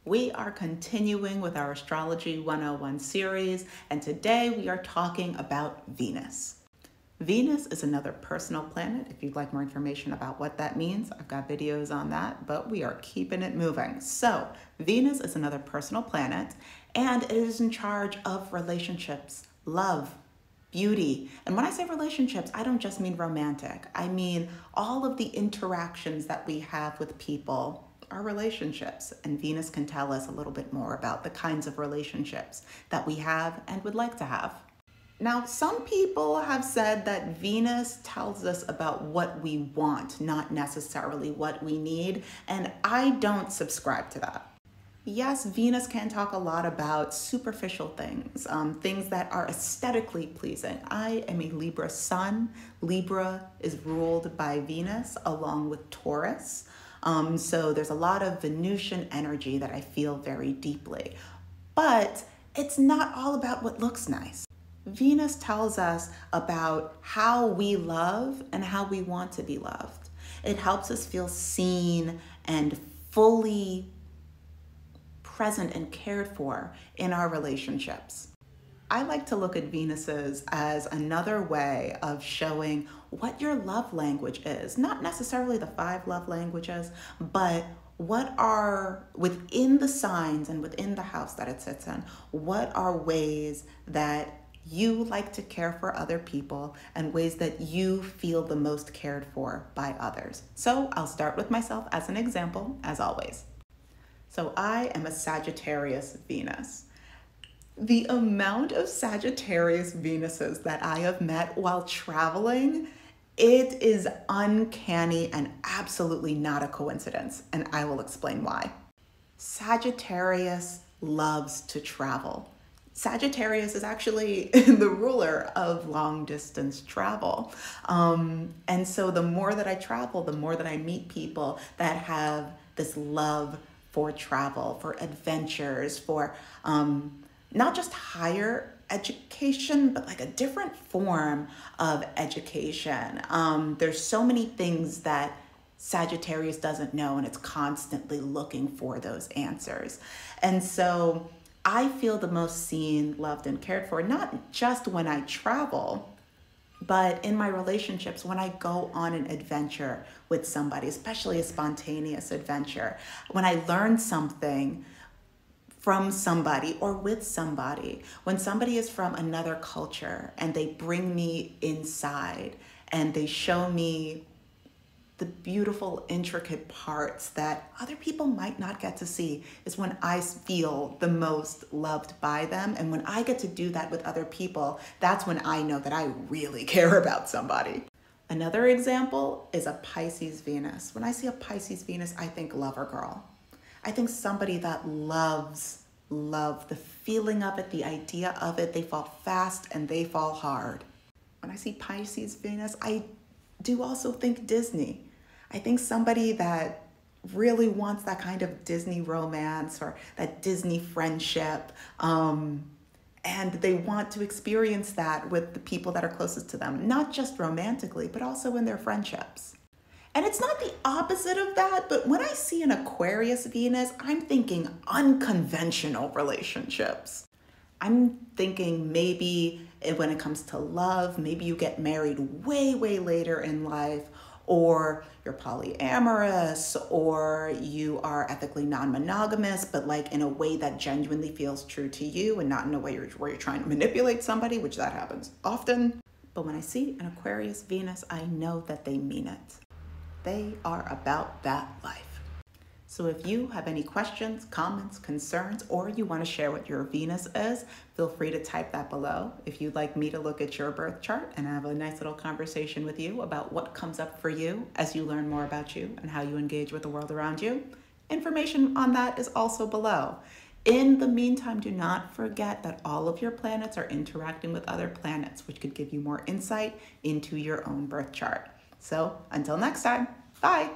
We are continuing with our Astrology 101 series, and today we are talking about Venus. Venus is another personal planet. If you'd like more information about what that means, I've got videos on that, but we are keeping it moving. So, Venus is another personal planet, and it is in charge of relationships, love, beauty. And when I say relationships, I don't just mean romantic. I mean all of the interactions that we have with people are relationships, and Venus can tell us a little bit more about the kinds of relationships that we have and would like to have. Now, some people have said that Venus tells us about what we want, not necessarily what we need, and I don't subscribe to that. Yes, Venus can talk a lot about superficial things, things that are aesthetically pleasing. I am a Libra sun. Libra is ruled by Venus along with Taurus. So there's a lot of Venusian energy that I feel very deeply. But it's not all about what looks nice. Venus tells us about how we love and how we want to be loved. It helps us feel seen and fully present and cared for in our relationships. I like to look at Venuses as another way of showing what your love language is. Not necessarily the 5 love languages, but what are, within the signs and within the house that it sits in, what are ways that you like to care for other people and ways that you feel the most cared for by others. So I'll start with myself as an example, as always. So I am a Sagittarius Venus. The amount of Sagittarius Venuses that I have met while traveling, it is uncanny and absolutely not a coincidence, and I will explain why. Sagittarius loves to travel. Sagittarius is actually the ruler of long distance travel. And so the more that I travel, the more that I meet people that have this love for travel, for adventures, for not just higher education, but like a different form of education. There's so many things that Sagittarius doesn't know, and it's constantly looking for those answers. And so I feel the most seen, loved, and cared for, not just when I travel, but in my relationships, when I go on an adventure with somebody, especially a spontaneous adventure, when I learn something from somebody or with somebody, when somebody is from another culture and they bring me inside and they show me the beautiful, intricate parts that other people might not get to see, is when I feel the most loved by them. And when I get to do that with other people, that's when I know that I really care about somebody. Another example is a Pisces Venus. When I see a Pisces Venus, I think lover girl. I think somebody that loves love, the feeling of it, the idea of it. They fall fast and they fall hard. When I see Pisces Venus, I do also think Disney. I think somebody that really wants that kind of Disney romance or that Disney friendship, and they want to experience that with the people that are closest to them, not just romantically, but also in their friendships. And it's not the opposite of that, but when I see an Aquarius Venus, I'm thinking unconventional relationships. I'm thinking maybe when it comes to love, maybe you get married way, way later in life, or you're polyamorous, or you are ethically non-monogamous, but like in a way that genuinely feels true to you and not in a way where you're trying to manipulate somebody, which that happens often. But when I see an Aquarius Venus, I know that they mean it. They are about that life. So if you have any questions, comments, concerns, or you want to share what your Venus is, feel free to type that below. If you'd like me to look at your birth chart and have a nice little conversation with you about what comes up for you as you learn more about you and how you engage with the world around you, information on that is also below. In the meantime, do not forget that all of your planets are interacting with other planets, which could give you more insight into your own birth chart. So until next time, bye.